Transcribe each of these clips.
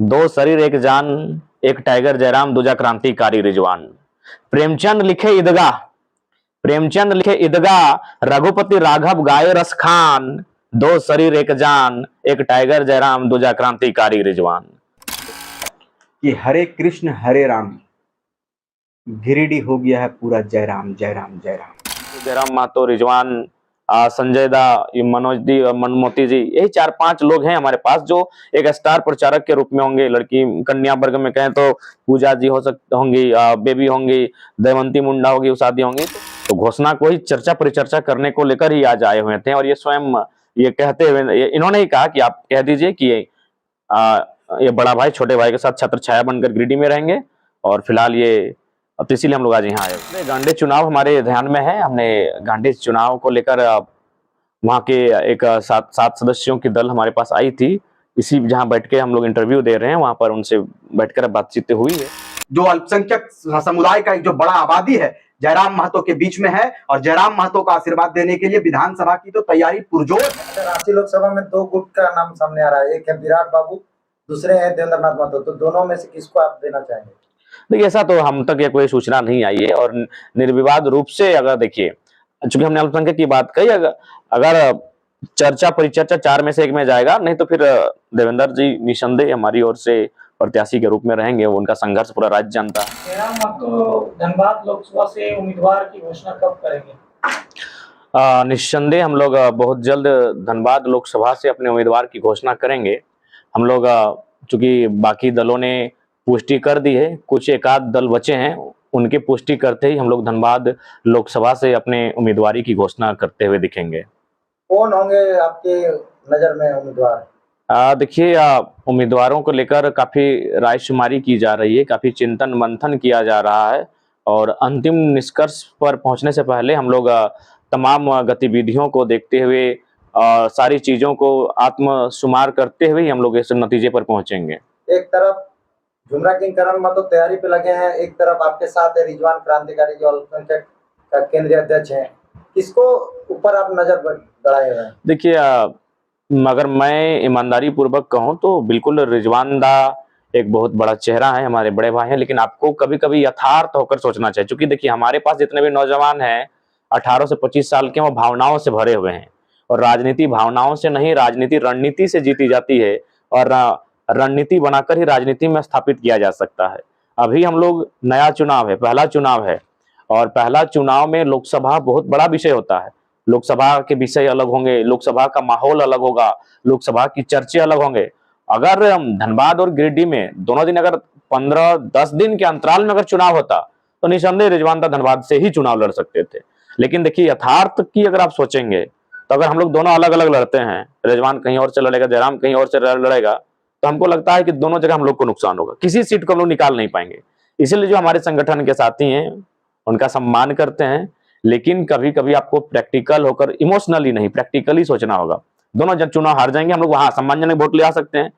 दो शरीर एक जान, एक टाइगर जयराम, दूजा क्रांतिकारी रिजवान। प्रेमचंद लिखे ईदगाह, प्रेमचंद लिखे ईदगाह, रघुपति राघव गाए रस खान। दो शरीर एक जान, एक टाइगर जयराम, दूजा क्रांतिकारी रिजवान। कि हरे कृष्ण हरे राम, गिरिडीह हो गया है पूरा जयराम जयराम जयराम। जयराम महतो, रिजवान, संजय दा, मनोज दी, मनमोती जी, यही 4-5 लोग हैं हमारे पास जो एक स्टार प्रचारक के रूप में होंगे। लड़की कन्या वर्ग में कहें तो पूजा जी हो सकती होंगी, बेबी होंगी, दमयंती मुंडा होगी, उषादी होंगी। तो घोषणा को ही चर्चा परिचर्चा करने को लेकर ही आज आए हुए थे और ये स्वयं ये कहते हुए इन्होंने ही कहा कि आप कह दीजिए कि ये बड़ा भाई छोटे भाई के साथ छत्र छाया बनकर गिरिडीह में रहेंगे और फिलहाल ये तो इसीलिए हम लोग आज यहाँ आए। गांडे चुनाव हमारे ध्यान में है। हमने गांडे चुनाव को लेकर वहाँ के एक 7 सदस्यों की दल हमारे पास आई थी। इसी जहाँ बैठ के हम लोग इंटरव्यू दे रहे हैं, वहां पर उनसे बैठकर बातचीत हुई है। जो अल्पसंख्यक समुदाय का एक जो बड़ा आबादी है जयराम महतो के बीच में है और जयराम महतो का आशीर्वाद देने के लिए विधानसभा की तो तैयारी पुरजोर है। रांची लोकसभा में 2 गुट का नाम सामने आ रहा है, एक है विराट बाबू, दूसरे हैं देवेंद्र नाथ महतो। तो दोनों में से किसको आप देना चाहेंगे? देखिए, ऐसा तो हम तक ये कोई सूचना नहीं आई है और निर्विवाद रूप से अगर देखिए, चूंकि हमने अल्पसंख्यक की बात कही, अगर चर्चा परिचर्चा 4 में से 1 में जाएगा, नहीं तो फिर देवेंद्र जी निसंदेह हमारी ओर से प्रत्याशी के रूप में रहेंगे। उनका संघर्ष पूरा राज्य जानता है। जयराम महतो धनबाद लोकसभा से उम्मीदवार की घोषणा कब करेंगे? निस्संदेह हम लोग बहुत जल्द धनबाद लोकसभा से अपने उम्मीदवार की घोषणा करेंगे। हम लोग चूंकि बाकी दलों ने पुष्टि कर दी है, कुछ एक आध दल बचे हैं, उनकी पुष्टि करते ही हम लोग धनबाद लोकसभा से अपने उम्मीदवारी की घोषणा करते हुए दिखेंगे। कौन होंगे आपके नजर में उम्मीदवार? देखिए, उम्मीदवारों को लेकर काफी रायशुमारी की जा रही है, काफी चिंतन मंथन किया जा रहा है और अंतिम निष्कर्ष पर पहुंचने से पहले हम लोग तमाम गतिविधियों को देखते हुए सारी चीजों को आत्मशुमार करते हुए हम लोग इस नतीजे पर पहुंचेंगे। एक तरफ झुमरा किंग करण महतो तैयारी पे लगे हैं, एक तरफ आपके साथ है रिजवान क्रांतिकारी जो अल्पसंख्यक का केंद्रीय अध्यक्ष हैं। किसको ऊपर आप नजर गड़ाए हैं? देखिए, अगर मैं ईमानदारी पूर्वक कहूं तो बिल्कुल रिजवान दा एक बहुत बड़ा चेहरा है, हमारे बड़े भाई हैं, लेकिन आपको कभी कभी यथार्थ होकर सोचना चाहिए। क्योंकि देखिए, हमारे पास जितने भी नौजवान हैं 18 से 25 साल के, वो भावनाओं से भरे हुए हैं और राजनीति भावनाओं से नहीं, राजनीति रणनीति से जीती जाती है और रणनीति बनाकर ही राजनीति में स्थापित किया जा सकता है। अभी हम लोग नया चुनाव है, पहला चुनाव है और पहला चुनाव में लोकसभा बहुत बड़ा विषय होता है। लोकसभा के विषय अलग होंगे, लोकसभा का माहौल अलग होगा, लोकसभा की चर्चे अलग होंगे। अगर धनबाद और गिरिडीह में दोनों दिन अगर 15-10 दिन के अंतराल में अगर चुनाव होता तो निसंदेह रिजवान दा धनबाद से ही चुनाव लड़ सकते थे। लेकिन देखिए, यथार्थ की अगर आप सोचेंगे तो अगर हम लोग दोनों अलग अलग लड़ते हैं, रिजवान कहीं और से लड़ेगा, जयराम कहीं और से लड़ेगा, तो हमको लगता है कि दोनों जगह हम लोग को नुकसान होगा, किसी सीट को हम लोग निकाल नहीं पाएंगे। इसीलिए जो हमारे संगठन के साथी हैं उनका सम्मान करते हैं, लेकिन कभी कभी आपको प्रैक्टिकल होकर, इमोशनली नहीं प्रैक्टिकली सोचना होगा। दोनों जब चुनाव हार जाएंगे, हम लोग वहां सम्मानजनक वोट ले आ सकते हैं,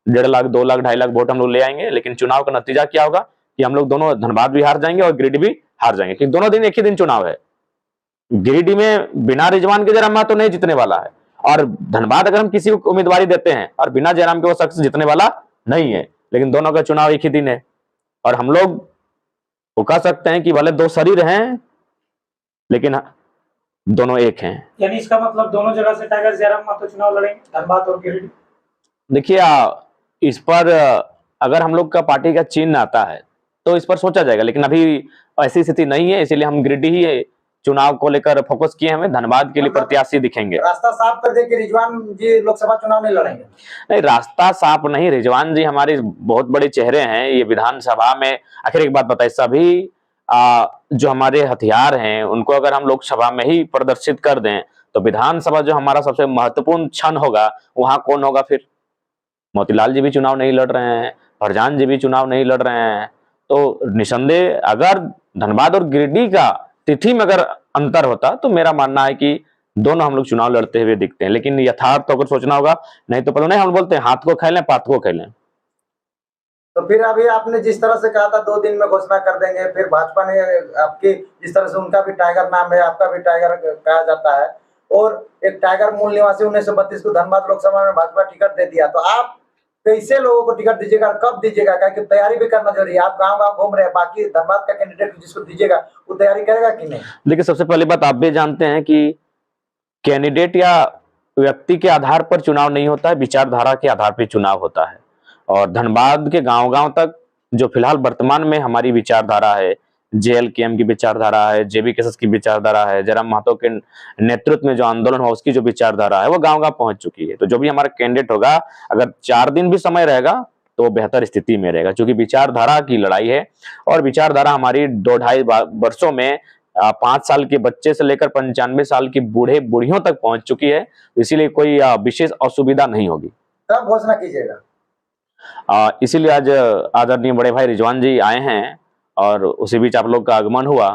1.5 लाख 2 लाख 2.5 लाख वोट हम लोग ले आएंगे, लेकिन चुनाव का नतीजा क्या होगा कि हम लोग दोनों धनबाद भी हार जाएंगे और गिरिडीह भी हार जाएंगे, क्योंकि दोनों दिन एक ही दिन चुनाव है। गिरिडीह में बिना रिजवान के जयराम महतो नहीं जीतने वाला है और धनबाद अगर हम किसी को उम्मीदवारी देते हैं और बिना जयराम के वो शख्स जीतने वाला नहीं है, लेकिन दोनों का चुनाव एक ही दिन है और हम लोग वो कह सकते हैं कि भले 2 शरीर हैं लेकिन दोनों एक हैं। यानी इसका मतलब दोनों जगह से टाइगर जयराम महतो चुनाव लड़ेंगे, धनबाद और गिरिडीह? देखिए, इस पर अगर हम लोग का पार्टी का चिन्ह आता है तो इस पर सोचा जाएगा, लेकिन अभी ऐसी स्थिति नहीं है, इसीलिए हम गिरिडीह ही चुनाव को लेकर फोकस किए, हमें धनबाद के लिए प्रत्याशी दिखेंगे। रास्ता साफ कर दे कि रिजवान जी लोकसभा चुनाव नहीं लड़ेंगे? नहीं, रास्ता साफ नहीं, रिजवान जी हमारे बहुत बड़े चेहरे हैं ये विधानसभा में। आखिर एक बात बताइए, सभी जो हमारे हथियार हैं उनको अगर हम लोकसभा में ही प्रदर्शित कर दें तो विधानसभा जो हमारा सबसे महत्वपूर्ण क्षण होगा वहां कौन होगा फिर? मोतीलाल जी भी चुनाव नहीं लड़ रहे हैं, फरजान जी भी चुनाव नहीं लड़ रहे हैं। तो निसंदेह अगर धनबाद और गिरिडीह का तिथि में अगर अंतर होता तो मेरा मानना है कि दोनों हम लोग चुनाव लड़ते हुए दिखते हैं, लेकिन यथार्थ तो अगर सोचना होगा, नहीं तो पता नहीं, हम बोलते हैं हाथ को खेलें पात को खेलें। तो फिर अभी आपने जिस तरह से कहा था 2 दिन में घोषणा कर देंगे, फिर भाजपा ने आपकी जिस तरह से, उनका भी टाइगर नाम है, आपका भी टाइगर कहा जाता है और एक टाइगर मूल निवासी 1932 को धनबाद लोकसभा में भाजपा टिकट दे दिया, तो आप कैसे लोगों को टिकट दीजिएगा और कब दीजिएगा, क्या कि तैयारी भी करना जरूरी है। आप गांव गांव घूम रहे हैं, बाकी धनबाद का कैंडिडेट जिसको दीजिएगा वो तैयारी करेगा कि नहीं? देखिए, सबसे पहली बात आप भी जानते हैं कि कैंडिडेट या व्यक्ति के आधार पर चुनाव नहीं होता है, विचारधारा के आधार पर चुनाव होता है। और धनबाद के गांव-गांव तक जो फिलहाल वर्तमान में हमारी विचारधारा है, जेएलकेएम की विचारधारा है, जेबी केसस की विचारधारा है, जयराम महतो के नेतृत्व में जो आंदोलन हुआ उसकी जो विचारधारा है वो गांव-गांव पहुंच चुकी है। तो जो भी हमारा कैंडिडेट होगा, अगर 4 दिन भी समय रहेगा तो वो बेहतर स्थिति में रहेगा, क्योंकि विचारधारा की लड़ाई है। और विचारधारा हमारी 2-2.5 वर्षों में 5 साल के बच्चे से लेकर 95 साल की बूढ़े बूढ़ियों तक पहुंच चुकी है। इसीलिए कोई विशेष असुविधा नहीं होगी। कब घोषणा कीजिएगा? इसीलिए आज आदरणीय बड़े भाई रिजवान जी आए हैं और उसी बीच आप लोग का आगमन हुआ,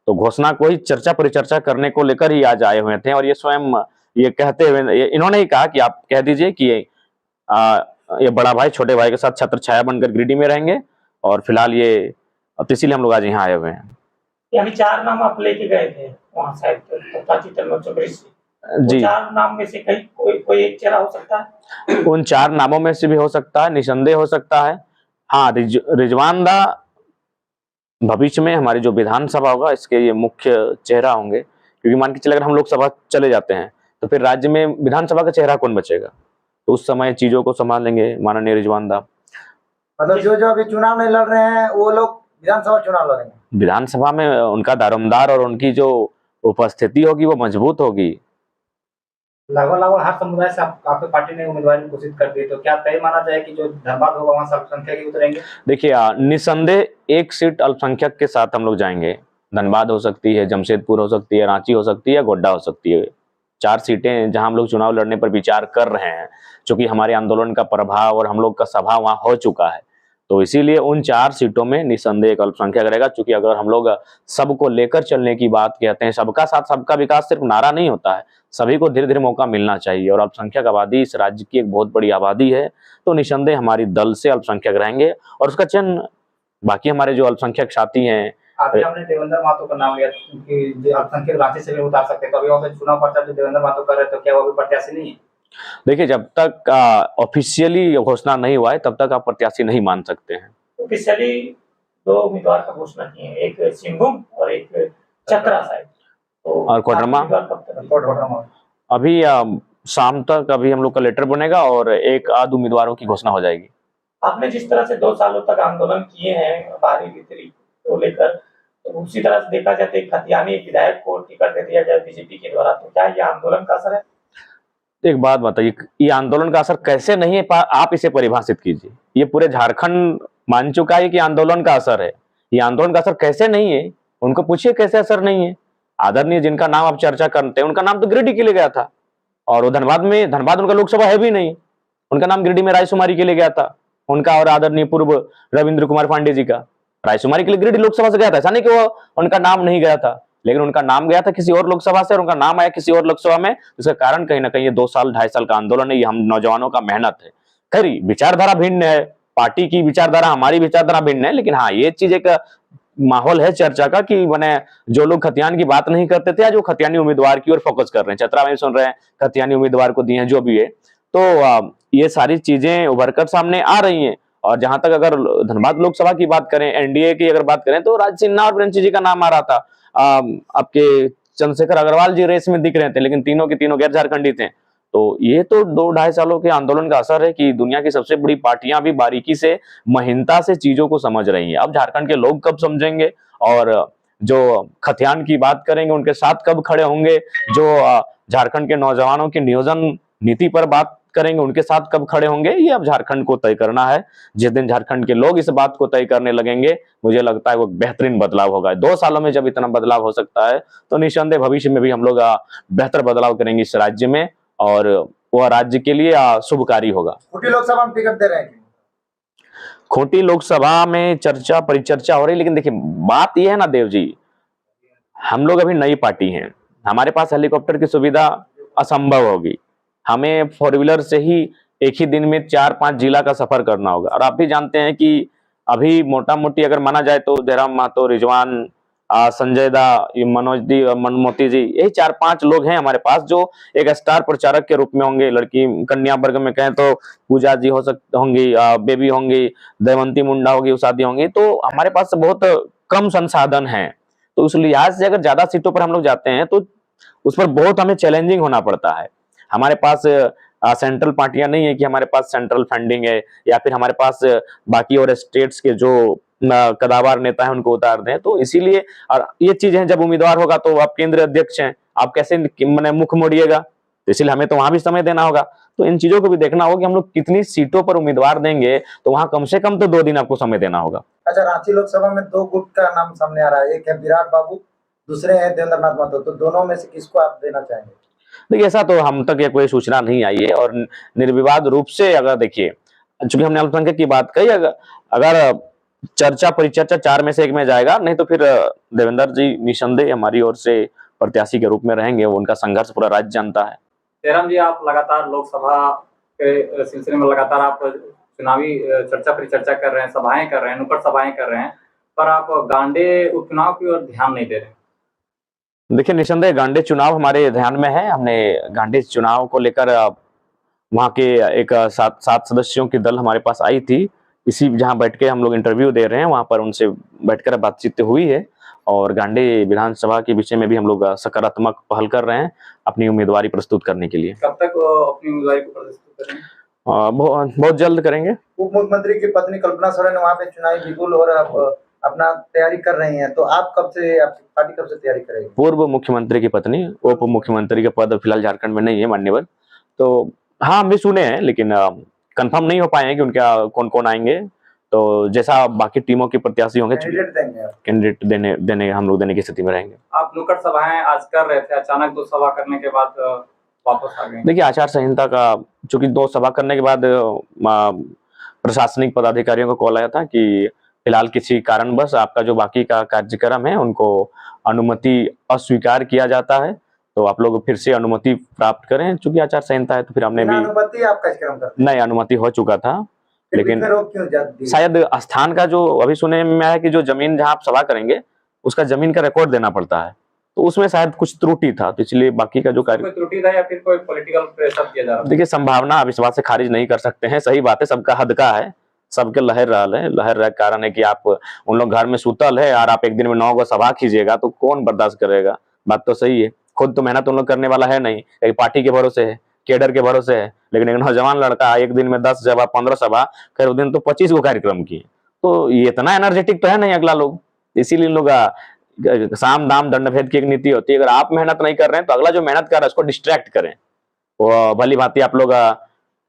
तो घोषणा को ही चर्चा परिचर्चा करने को लेकर ही आज आए हुए थे। और ये स्वयं ये कहते हुए इन्होंने ही कहा कि आप कह दीजिए कि ये बड़ा भाई छोटे भाई के साथ छत्र छाया बनकर गिरिडीह में रहेंगे। और फिलहाल ये तो इसीलिए हम लोग आज यहाँ आए हुए हैं। अभी 4 नाम आप लेके गए थे वहाँ शायद जी, 4 नाम में से कहीं कोई एक चेहरा हो सकता है? उन 4 नामों में से भी हो सकता है, निसंदेह हो सकता है। हाँ, रिजवान दा भविष्य में हमारी जो विधानसभा होगा इसके ये मुख्य चेहरा होंगे, क्योंकि मान के चले अगर हम लोकसभा चले जाते हैं तो फिर राज्य में विधानसभा का चेहरा कौन बचेगा, तो उस समय चीजों को संभालेंगे माननीय रिजवान दा। मतलब जो अभी चुनाव नहीं लड़ रहे हैं वो लोग विधानसभा चुनाव लड़ेंगे? विधानसभा में उनका दारोमदार और उनकी जो उपस्थिति होगी वो मजबूत होगी। लगभग हर समुदाय से आपकी पार्टी ने उम्मीदवार घोषित कर दी, तो क्या तय माना जाए कि जो धनबाद होगा वहाँ से अल्पसंख्यक ही उतरेंगे? देखिए, निसंदेह एक सीट अल्पसंख्यक के साथ हम लोग जाएंगे। धनबाद हो सकती है, जमशेदपुर हो सकती है, रांची हो सकती है, गोड्डा हो सकती है। 4 सीटें जहां हम लोग चुनाव लड़ने पर विचार कर रहे हैं, क्योंकि हमारे आंदोलन का प्रभाव और हम लोग का सभा वहां हो चुका है। तो इसीलिए उन 4 सीटों में निसंदेह एक अल्पसंख्यक रहेगा। क्योंकि अगर हम लोग सबको लेकर चलने की बात कहते हैं, सबका साथ सबका विकास सिर्फ नारा नहीं होता है, सभी को धीरे धीरे मौका मिलना चाहिए। और अल्पसंख्यक आबादी इस राज्य की एक बहुत बड़ी आबादी है, तो निसंदेह हमारी दल से अल्पसंख्यक रहेंगे। और उसका चयन बाकी हमारे जो अल्पसंख्यक साथी हैं, अभी हमने देवेंद्र महतो का नाम लिया कि अल्पसंख्यक रांची से भी उतार सकते हैं, तो अभी वहाँ पे चुनाव प्रचार जो देवेंद्र महतो कर रहे हैं, तो क्या वो भी प्रत्याशी नहीं है? देखिए, जब तक ऑफिशियली घोषणा नहीं हुआ है तब तक आप प्रत्याशी नहीं मान सकते हैं। ऑफिशियली 2 उम्मीदवार का घोषणा किए हैं, एक सिंहभूम और एक चतरा साइड, तो और कोडरमा अभी शाम तक अभी हम लोग का लेटर बनेगा और एक आध उम्मीदवारों की घोषणा हो जाएगी। आपने जिस तरह से 2 सालों तक आंदोलन किए हैं बाहरी भीतरी को लेकर, तो उसी तरह से देखा जाए तो खतियानी विधायक को टिकट दे दिया जाए बीजेपी के द्वारा, तो क्या ये आंदोलन का असर है? एक बात बताइए, ये आंदोलन का असर कैसे नहीं है, आप इसे परिभाषित कीजिए। ये पूरे झारखंड मान चुका है कि आंदोलन का असर है, ये आंदोलन का असर कैसे नहीं है? उनको पूछिए कैसे असर नहीं है। आदरणीय जिनका नाम आप चर्चा करते हैं उनका नाम तो गिरिडीह के लिए गया था, और वो धनबाद उनका लोकसभा है भी नहीं, उनका नाम गिरिडीह में रायसुमारी के लिए गया था, उनका और आदरणीय पूर्व रविंद्र कुमार पांडे जी का रायसुमारी के लिए गिरिडीह लोकसभा से गया था। ऐसा नहीं कि वो उनका नाम नहीं गया था, लेकिन उनका नाम गया था किसी और लोकसभा से और उनका नाम आया किसी और लोकसभा में। इसका कारण कहीं ना कहीं ये 2 साल 2.5 साल का आंदोलन है, ये हम नौजवानों का मेहनत है। खैर, विचारधारा भिन्न है, पार्टी की विचारधारा हमारी विचारधारा भिन्न है, लेकिन हाँ, ये चीज एक माहौल है चर्चा का कि मैंने जो लोग खतियान की बात नहीं करते थे आज वो खतियानी उम्मीदवार की ओर फोकस कर रहे हैं, चतरा में सुन रहे हैं खतियानी उम्मीदवार को दिए हैं, जो भी है। तो ये सारी चीजें उभर कर सामने आ रही हैं। और जहां तक अगर धनबाद लोकसभा की बात करें, एनडीए की अगर बात करें, तो राज सिन्हा और ब्रंची जी का नाम आ रहा था। आपके चंद्रशेखर अग्रवाल जी रेस में दिख रहे थे, लेकिन तीनों के तीनों गैर झारखंडी थे। तो ये तो 2-2.5 सालों के आंदोलन का असर है कि दुनिया की सबसे बड़ी पार्टियां भी बारीकी से महीनता से चीजों को समझ रही हैं। अब झारखंड के लोग कब समझेंगे और जो खतियान की बात करेंगे उनके साथ कब खड़े होंगे, जो झारखंड के नौजवानों की नियोजन नीति पर बात करेंगे उनके साथ कब खड़े होंगे, ये अब झारखंड को तय करना है। जिस दिन झारखंड के लोग इस बात को तय करने लगेंगे, मुझे लगता है वो बेहतरीन बदलाव होगा। 2 सालों में जब इतना बदलाव हो सकता है तो निस्संदेह भविष्य में भी हम लोग बेहतर बदलाव करेंगे इस राज्य में, और वह राज्य के लिए शुभकारी होगा। खूंटी लोकसभा में टिकट दे रहे हैं? खूंटी लोकसभा में चर्चा परिचर्चा हो रही, लेकिन देखिए बात यह है ना देव जी, हम लोग अभी नई पार्टी हैं, हमारे पास हेलीकॉप्टर की सुविधा असंभव होगी, हमें 4 व्हीलर से ही एक ही दिन में 4-5 जिला का सफर करना होगा। और आप भी जानते हैं कि अभी मोटा मोटी अगर माना जाए तो जयराम महतो, रिजवान संजय दा, ये मनोज दी और मनमोती जी, यही 4-5 लोग हैं हमारे पास जो एक स्टार प्रचारक के रूप में होंगे। लड़की कन्या वर्ग में कहें तो पूजा जी होंगी, बेबी होंगी, दमयंती मुंडा होगी, उषा दी होंगी। तो हमारे पास बहुत कम संसाधन हैं, तो उस लिहाज से अगर ज्यादा सीटों पर हम लोग जाते हैं तो उस पर बहुत हमें चैलेंजिंग होना पड़ता है। हमारे पास सेंट्रल पार्टियां नहीं है कि हमारे पास सेंट्रल फंडिंग है, या फिर हमारे पास बाकी और स्टेट्स के जो कदावर नेता है उनको उतार दें। तो इसीलिए, और ये चीजें जब उम्मीदवार होगा तो आप केंद्रीय अध्यक्ष हैं, आप कैसे मैंने मुख मोड़िएगा, तो इसलिए हमें तो वहां भी समय देना होगा। तो इन चीजों को भी देखना होगा कि हम लोग कितनी सीटों पर उम्मीदवार देंगे, तो वहां कम से कम तो 2 दिन आपको समय देना होगा। अच्छा, रांची लोकसभा में 2 गुट का नाम सामने आ रहा है, एक है विराट बाबू, दूसरे हैं देवेंद्र नाथ महतो, तो दोनों में से किसको आप देना चाहेंगे? देखिए, ऐसा तो हम तक ये कोई सूचना नहीं आई है, और निर्विवाद रूप से अगर देखिए, चूंकि हमने अल्पसंख्यक की बात कही, अगर चर्चा परिचर्चा 4 में से 1 में जाएगा, नहीं तो फिर देवेंद्र जी निसंदेह हमारी ओर से प्रत्याशी के रूप में रहेंगे। वो उनका संघर्ष पूरा राज्य जानता है। जयराम जी, आप लगातार लोकसभा के सिलसिले में लगातार आप चुनावी चर्चा परिचर्चा कर रहे हैं, सभाएं कर रहे हैं, नुक्कड़ सभाएं कर रहे हैं, पर आप गांडे उपचुनाव की ओर ध्यान नहीं दे रहे हैं। देखिए, निसंदेह गांडे चुनाव हमारे ध्यान में है। हमने गांडे चुनाव को लेकर वहाँ के एक 7 सदस्यों की दल हमारे पास आई थी, इसी जहाँ बैठ के हम लोग इंटरव्यू दे रहे हैं, वहाँ पर उनसे बैठकर बातचीत हुई है। और गांडे विधानसभा के विषय में भी हम लोग सकारात्मक पहल कर रहे हैं अपनी उम्मीदवारी प्रस्तुत करने के लिए। कब तक अपनी उम्मीदवारी को प्रस्तुत करेंगे? बहुत जल्द करेंगे। उप मुख्यमंत्री की पत्नी कल्पना सोरेन वहाँ पे चुनावी बिगुल और अपना तैयारी कर रही हैं, तो आप कब से, आपकी पार्टी कब से तैयारी करेगी? पूर्व मुख्यमंत्री की पत्नी उप मुख्यमंत्री के पद फिलहाल झारखंड में नहीं है मान्यवर। तो हाँ, हम भी सुने हैं, लेकिन कंफर्म नहीं हो पाए हैं कि उनका कौन कौन आएंगे। तो जैसा बाकी टीमों के प्रत्याशी होंगे, कैंडिडेट देने हम लोग देने की स्थिति में रहेंगे। आप नुक्कड़ सभाएं आज कर रहे थे, अचानक 2 सभा करने के बाद वापस आ गए। देखिए, आचार संहिता का चूंकि 2 सभा करने के बाद प्रशासनिक पदाधिकारियों को कॉल आया था कि फिलहाल किसी कारणवश आपका जो बाकी का कार्यक्रम है उनको अनुमति अस्वीकार किया जाता है, तो आप लोग फिर से अनुमति प्राप्त करें। चूंकि आचार संहिता है तो फिर हमने भी अनुमति आप कार्यक्रम करते हैं? नहीं, अनुमति हो चुका था, लेकिन क्यों शायद स्थान का जो अभी सुने में आया कि जो जमीन जहां आप सभा करेंगे उसका जमीन का रिकॉर्ड देना पड़ता है, तो उसमें शायद कुछ त्रुटि था, तो इसलिए बाकी का जो कोई त्रुटि था या फिर कोई पॉलिटिकल प्रेशर किया जा रहा है? देखिए, संभावना अब इस बात से खारिज नहीं कर सकते हैं। सही बात है, सबका हद का है, सबके लहर रहल है। लहर रह कारण है कि आप उन लोग घर में सुतल है और आप एक दिन में 9 गो सभा कीजिएगा, तो कौन बर्दाश्त करेगा? बात तो सही है। खुद तो मेहनत उन लोग करने वाला है नहीं, एक पार्टी के भरोसे है, केडर के भरोसे है। लेकिन एक नौजवान लड़का एक दिन में 10 सभा, 15 सभा, खैर उस दिन तो 25 गो कार्यक्रम किए, तो ये इतना एनर्जेटिक तो है नहीं अगला लोग। इसीलिए लोग साम दाम दंड भेद की एक नीति होती है। अगर आप मेहनत नहीं कर रहे हैं तो अगला जो मेहनत कर रहा है उसको डिस्ट्रैक्ट करें। वो भली भांति आप लोग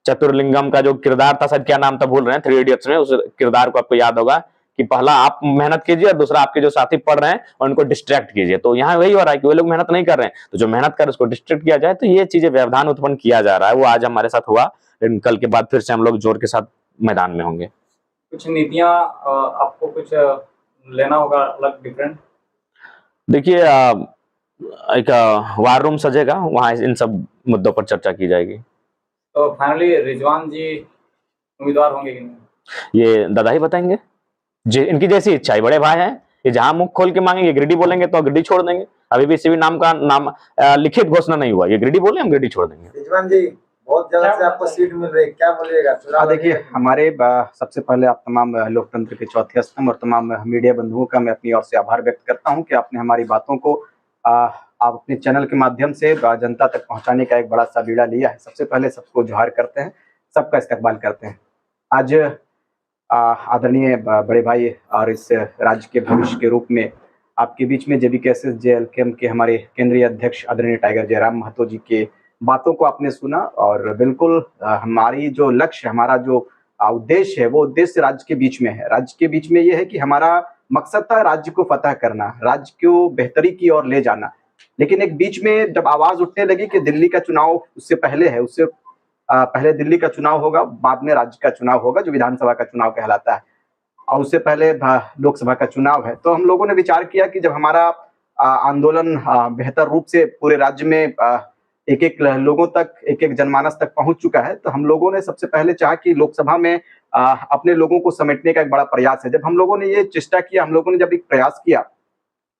चतुर्लिंगम का जो किरदार था, शायद क्या नाम था भूल रहे हैं, 3 इडियट्स में, उस किरदार को आपको याद होगा कि पहला आप मेहनत कीजिए और दूसरा आपके जो साथी पढ़ रहे हैं और उनको डिस्ट्रैक्ट कीजिए। तो यहाँ वही हो रहा है कि वो लोग मेहनत नहीं कर रहे हैं, तो जो मेहनत कर उसको डिस्ट्रैक्ट किया जाए। तो ये चीजें व्यवधान उत्पन्न किया जा रहा है, वो आज हमारे साथ हुआ, लेकिन कल के बाद फिर से हम लोग जोर के साथ मैदान में होंगे। कुछ नीतियां आपको कुछ लेना होगा अलग, डिफरेंट? देखिए, एक वार रूम सजेगा, वहां इन सब मुद्दों पर चर्चा की जाएगी। तो फाइनली रिजवान जी उम्मीदवार होंगे कि नहीं? ये दादा ही बताएंगे, इनकी जैसी इच्छा है। बड़े भाई हैं, ये जहां मुख खोल के मांगेंगे, गिरिडीह बोलेंगे तो गिरिडीह छोड़ देंगे। अभी भी किसी नाम का लिखित घोषणा नहीं हुआ, ये गिरिडीह बोले हम गिरिडीह छोड़ देंगे। रिजवान जी, बहुत जगह से आपको सीट मिल रही है, क्या बोलिएगा? देखिए, हमारे सबसे पहले आप तमाम लोकतंत्र के चौथे स्तंभ और तमाम मीडिया बंधुओं का मैं अपनी ओर से आभार व्यक्त करता हूं कि आपने हमारी बातों को आप अपने चैनल के माध्यम से जनता तक पहुंचाने का एक बड़ा सा बीड़ा लिया है। सबसे पहले सबको जोहार करते हैं, सबका इस्तकबाल करते हैं। आज आदरणीय बड़े भाई और इस राज्य के भविष्य के रूप में आपके बीच में JBKSS JLKM के हमारे केंद्रीय अध्यक्ष आदरणीय टाइगर जयराम महतो जी के बातों को आपने सुना, और बिल्कुल हमारी जो लक्ष्य, हमारा जो उद्देश्य है, वो उद्देश्य राज्य के बीच में है। राज्य के बीच में ये है कि हमारा मकसद था राज्य को फतह करना, राज्य को बेहतरी की ओर ले जाना। लेकिन एक बीच में जब आवाज उठने लगी कि दिल्ली का चुनाव उससे पहले है, उससे पहले दिल्ली का चुनाव होगा, बाद में राज्य का चुनाव होगा जो विधानसभा का चुनाव कहलाता है, और उससे पहले लोकसभा का चुनाव है। तो हम लोगों ने विचार किया कि जब हमारा आंदोलन बेहतर रूप से पूरे राज्य में एक एक लोगों तक, एक एक जनमानस तक पहुंच चुका है, तो हम लोगों ने सबसे पहले चाहा कि लोकसभा में अपने लोगों को समेटने का एक बड़ा प्रयास है। जब हम लोगों ने ये चेष्टा किया, हम लोगों ने जब एक प्रयास किया,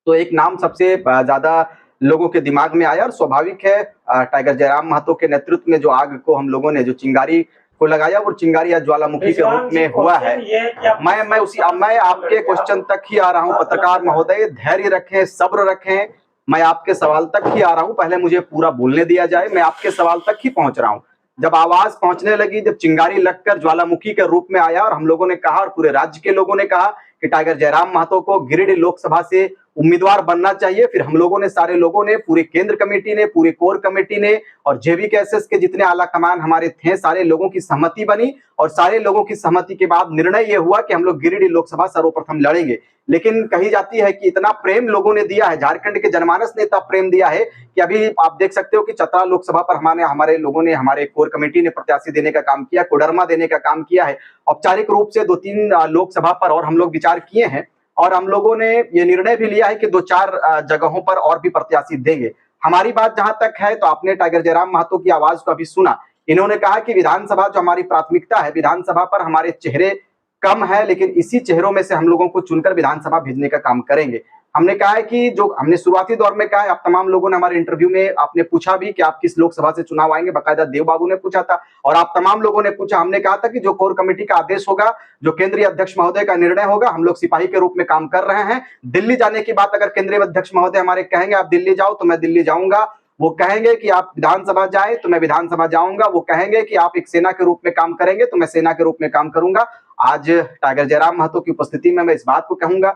तो एक नाम सबसे ज्यादा लोगों के दिमाग में आया और स्वाभाविक है टाइगर जयराम महतो के नेतृत्व में जो आग को हम लोगों ने जो चिंगारी को लगाया वो चिंगारी या ज्वालामुखी के रूप में हुआ है। मैं आपके क्वेश्चन तक ही आ रहा हूं पत्रकार महोदय, धैर्य रखें, सब्र रखें। मैं आपके सवाल तक ही आ रहा हूं, पहले मुझे पूरा बोलने दिया जाए। मैं आपके सवाल तक ही पहुंच रहा हूं। जब आवाज पहुंचने लगी, जब चिंगारी लगकर ज्वालामुखी के रूप में आया और हम लोगों ने कहा और पूरे राज्य के लोगों ने कहा कि टाइगर जयराम महतो को गिरिडीह लोकसभा से उम्मीदवार बनना चाहिए, फिर हम लोगों ने, सारे लोगों ने, पूरी केंद्र कमेटी ने, पूरी कोर कमेटी ने और जेवीकेएसएस के जितने आला कमान हमारे थे, सारे लोगों की सहमति बनी और सारे लोगों की सहमति के बाद निर्णय यह हुआ कि हम लोग गिरिडीह लोकसभा सर्वप्रथम लड़ेंगे। लेकिन कही जाती है कि इतना प्रेम लोगों ने दिया है, झारखंड के जनमानस ने इतना प्रेम दिया है कि अभी आप देख सकते हो कि चतरा लोकसभा पर हमारे लोगों ने, हमारे कोर कमेटी ने प्रत्याशी देने का काम किया, कोडरमा देने का काम किया है। औपचारिक रूप से 2-3 लोकसभा पर और हम लोग विचार किए हैं और हम लोगों ने ये निर्णय भी लिया है कि 2-4 जगहों पर और भी प्रत्याशी देंगे। हमारी बात जहां तक है तो आपने टाइगर जयराम महतो की आवाज को अभी सुना। इन्होंने कहा कि विधानसभा जो हमारी प्राथमिकता है, विधानसभा पर हमारे चेहरे कम है, लेकिन इसी चेहरों में से हम लोगों को चुनकर विधानसभा भेजने का काम करेंगे। हमने कहा है कि जो हमने शुरुआती दौर में कहा है, आप तमाम लोगों ने हमारे इंटरव्यू में आपने पूछा भी कि आप किस लोकसभा से चुनाव आएंगे, बाकायदा देव बाबू ने पूछा था और आप तमाम लोगों ने पूछा। हमने कहा था कि जो कोर कमेटी का आदेश होगा, जो केंद्रीय अध्यक्ष महोदय का निर्णय होगा, हम लोग सिपाही के रूप में काम कर रहे हैं। दिल्ली जाने की बात अगर केंद्रीय अध्यक्ष महोदय हमारे कहेंगे आप दिल्ली जाओ तो मैं दिल्ली जाऊंगा, वो कहेंगे कि आप विधानसभा जाए तो मैं विधानसभा जाऊंगा, वो कहेंगे कि आप एक सेना के रूप में काम करेंगे तो मैं सेना के रूप में काम करूंगा। आज टाइगर जयराम महतो की उपस्थिति में मैं इस बात को कहूंगा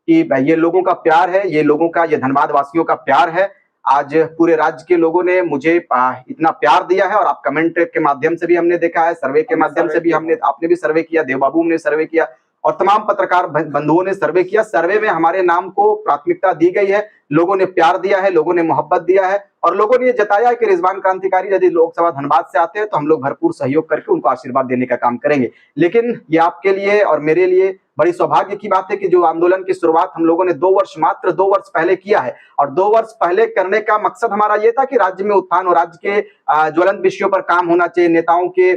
कि ये लोगों का प्यार है, ये लोगों का, ये धनबाद वासियों का प्यार है। आज पूरे राज्य के लोगों ने मुझे इतना प्यार दिया है और आप कमेंट के माध्यम से भी हमने देखा है, सर्वे के माध्यम से भी आपने भी सर्वे किया, देव बाबू ने सर्वे किया और तमाम पत्रकार बंधुओं ने सर्वे किया। सर्वे में हमारे नाम को प्राथमिकता दी गई है, लोगों ने प्यार दिया है, लोगों ने मोहब्बत दिया है और लोगों ने ये जताया है कि रिजवान क्रांतिकारी यदि लोकसभा धनबाद से आते हैं तो हम लोग भरपूर सहयोग करके उनको आशीर्वाद देने का काम करेंगे। लेकिन ये आपके लिए और मेरे लिए बड़ी सौभाग्य की बात है कि जो आंदोलन की शुरुआत हम लोगों ने मात्र 2 वर्ष पहले किया है और 2 वर्ष पहले करने का मकसद हमारा ये था कि राज्य में उत्थान और राज्य के ज्वलंत विषयों पर काम होना चाहिए। नेताओं के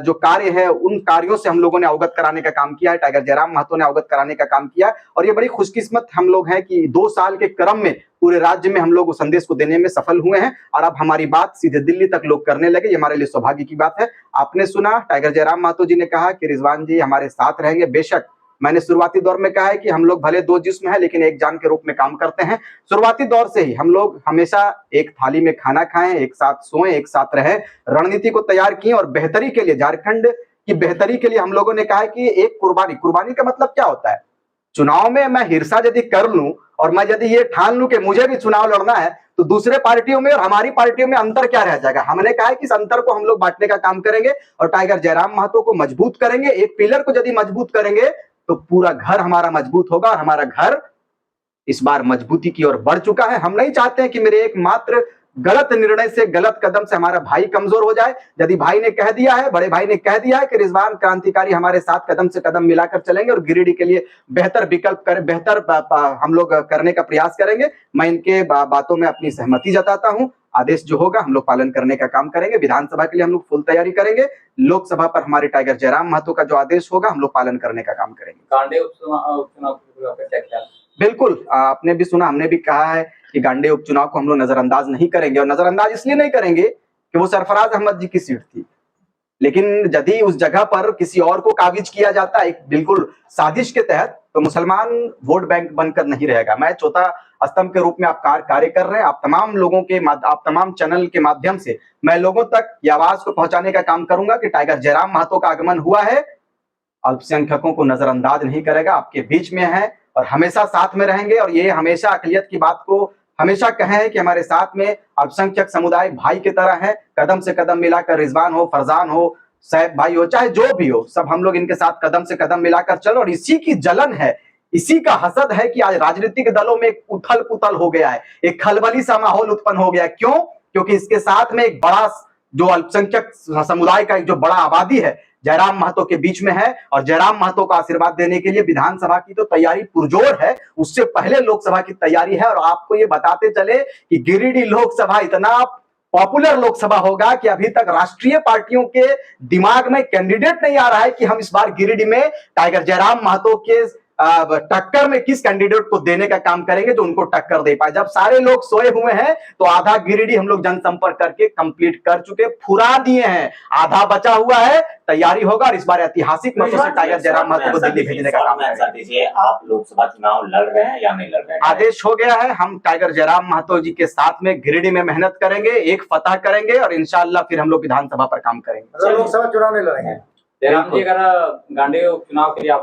जो कार्य है उन कार्यों से हम लोगों ने अवगत कराने का काम किया है, टाइगर जयराम महतो ने अवगत कराने का काम किया और ये बड़ी खुशकिस्मत हम लोग हैं कि 2 साल के क्रम में पूरे राज्य में हम लोग उस संदेश को देने में सफल हुए हैं और अब हमारी बात सीधे दिल्ली तक लोग करने लगे। ये हमारे लिए सौभाग्य की बात है। आपने सुना टाइगर जयराम महतो जी ने कहा कि रिजवान जी हमारे साथ रहेंगे। बेशक मैंने शुरुआती दौर में कहा है कि हम लोग भले 2 जिस्म हैं लेकिन एक जान के रूप में काम करते हैं। शुरुआती दौर से ही हम लोग हमेशा एक थाली में खाना खाएं, एक साथ सोएं, एक साथ रहें, रणनीति को तैयार किए और बेहतरी के लिए, झारखंड की बेहतरी के लिए हम लोगों ने कहा है कि एक कुर्बानी का मतलब क्या होता है। चुनाव में मैं हिरसा यदि कर लूं और मैं यदि ये ठान लूं कि मुझे भी चुनाव लड़ना है तो दूसरे पार्टियों में और हमारी पार्टियों में अंतर क्या रह जाएगा। हमने कहा है कि इस अंतर को हम लोग बांटने का काम करेंगे और टाइगर जयराम महतो को मजबूत करेंगे। एक पिलर को यदि मजबूत करेंगे तो पूरा घर हमारा मजबूत होगा और हमारा घर इस बार मजबूती की ओर बढ़ चुका है। हम नहीं चाहते हैं कि मेरे एकमात्र गलत निर्णय से, गलत कदम से हमारा भाई कमजोर हो जाए। यदि भाई ने कह दिया है, बड़े भाई ने कह दिया है कि रिजवान क्रांतिकारी हमारे साथ कदम से कदम मिलाकर चलेंगे और गिरिडीह के लिए बेहतर विकल्प करें, बेहतर हम लोग करने का प्रयास करेंगे, मैं इनके बातों में अपनी सहमति जताता हूं। आदेश जो होगा हम लोग पालन करने का काम करेंगे। विधानसभा के लिए हम लोग फुल तैयारी करेंगे। लोकसभा पर हमारे टाइगर जयराम महतो का जो आदेश होगा हम लोग पालन करने का काम करेंगे। गांडे उपचुनाव का क्या ख्याल? बिल्कुल, आपने भी सुना, हमने भी कहा है कि गांडे उपचुनाव को हम लोग नजरअंदाज नहीं करेंगे और नजरअंदाज इसलिए नहीं करेंगे कि वो सरफराज अहमद जी की सीट थी, लेकिन यदि उस जगह पर किसी और को काबिज किया जाता है बिल्कुल साजिश के तहत, तो मुसलमान वोट बैंक बनकर नहीं रहेगा। मैं चौथा स्तंभ के रूप में आप कार्य कर रहे हैं। आप तमाम लोगों के, आप तमाम चैनल के माध्यम से मैं लोगों तक ये आवाज को पहुंचाने का काम करूंगा कि टाइगर जयराम महतो का आगमन हुआ है, अल्पसंख्यकों को नजरअंदाज नहीं करेगा, आपके बीच में है और हमेशा साथ में रहेंगे। और ये हमेशा अकलियत की बात को हमेशा कहें कि हमारे साथ में अल्पसंख्यक समुदाय भाई की तरह है, कदम से कदम मिलाकर, रिजवान हो, फरजान हो, सैफ भाई हो, चाहे जो भी हो, सब हम लोग इनके साथ कदम से कदम मिलाकर चलो। और इसी की जलन है, इसी का हसद है कि आज राजनीतिक दलों में एक उथल पुथल हो गया है, एक खलबली सा माहौल उत्पन्न हो गया है। क्यों? क्योंकि इसके साथ में एक बड़ा जो अल्पसंख्यक समुदाय का एक जो बड़ा आबादी है जयराम महतो के बीच में है और जयराम महतो को आशीर्वाद देने के लिए विधानसभा की तो तैयारी पुरजोर है, उससे पहले लोकसभा की तैयारी है। और आपको ये बताते चले कि गिरिडीह लोकसभा इतना पॉपुलर लोकसभा होगा कि अभी तक राष्ट्रीय पार्टियों के दिमाग में कैंडिडेट नहीं आ रहा है कि हम इस बार गिरिडीह में टाइगर जयराम महतो के टक्कर में किस कैंडिडेट को देने का काम करेंगे जो उनको टक्कर दे पाए। जब सारे लोग सोए हुए हैं तो आधा गिरिडीह हम लोग जनसंपर्क करके कंप्लीट कर चुके, फुरा दिए हैं, आधा बचा हुआ है, तैयारी होगा और इस बार ऐतिहासिक मतों से टाइगर जयराम महतो को दिल्ली भेजने का काम करेंगे। आप लोकसभा चुनाव लड़ रहे हैं या नहीं लड़ रहे हैं? आदेश हो गया है, हम टाइगर जयराम महतो जी के साथ में गिरिडीह में मेहनत करेंगे, एक फतह करेंगे और इंशाल्लाह फिर हम लोग विधानसभा पर काम करेंगे। लोकसभा चुनाव नहीं लड़ेंगे। जयराम जी, अगर गांडे उपचुनाव के लिए आप